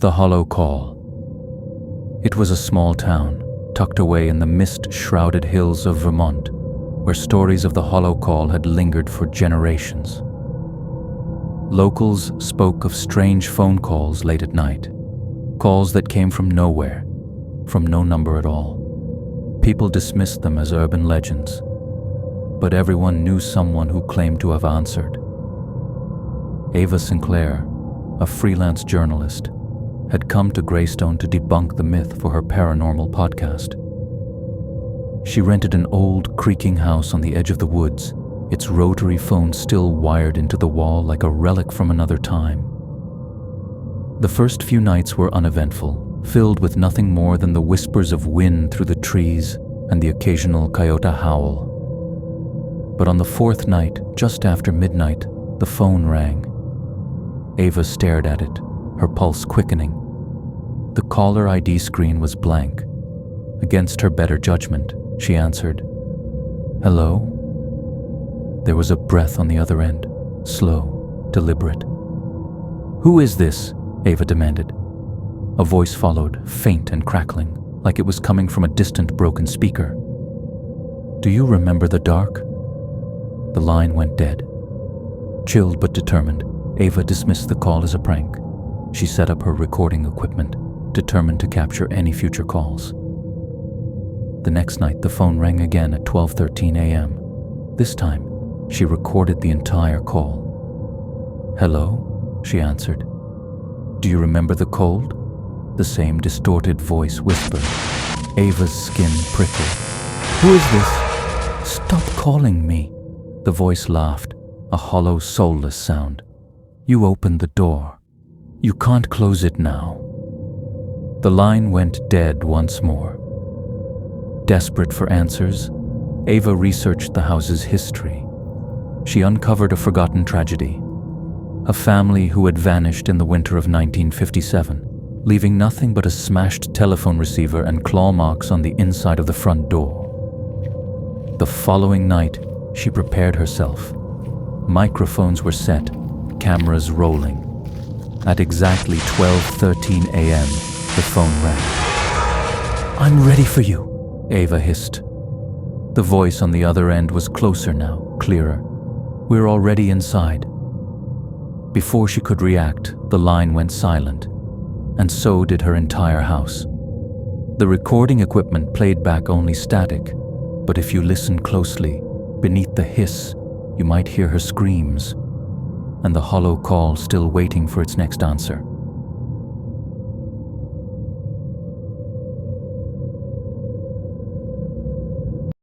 The Hollow Call. It was a small town, tucked away in the mist-shrouded hills of Vermont, where stories of the Hollow Call had lingered for generations. Locals spoke of strange phone calls late at night, calls that came from nowhere, from no number at all. People dismissed them as urban legends, but everyone knew someone who claimed to have answered. Ava Sinclair, a freelance journalist, had come to Greystone to debunk the myth for her paranormal podcast. She rented an old, creaking house on the edge of the woods, its rotary phone still wired into the wall like a relic from another time. The first few nights were uneventful, filled with nothing more than the whispers of wind through the trees and the occasional coyote howl. But on the fourth night, just after midnight, the phone rang. Ava stared at it, her pulse quickening. The caller ID screen was blank. Against her better judgment, she answered, "Hello?" There was a breath on the other end, slow, deliberate. "Who is this?" Ava demanded. A voice followed, faint and crackling, like it was coming from a distant broken speaker. "Do you remember the dark?" The line went dead. Chilled but determined, Ava dismissed the call as a prank. She set up her recording equipment, determined to capture any future calls. The next night, the phone rang again at 12:13 a.m. This time, she recorded the entire call. "Hello?" she answered. "Do you remember the cold?" The same distorted voice whispered. Ava's skin prickled. "Who is this?" "Stop calling me." The voice laughed, a hollow, soulless sound. "You opened the door. You can't close it now." The line went dead once more. Desperate for answers, Ava researched the house's history. She uncovered a forgotten tragedy. A family who had vanished in the winter of 1957, leaving nothing but a smashed telephone receiver and claw marks on the inside of the front door. The following night, she prepared herself. Microphones were set, cameras rolling. At exactly 12:13 a.m., the phone rang. "I'm ready for you," Ava hissed. The voice on the other end was closer now, clearer. "We're already inside." Before she could react, the line went silent, and so did her entire house. The recording equipment played back only static, but if you listened closely, beneath the hiss, you might hear her screams, and the hollow call still waiting for its next answer.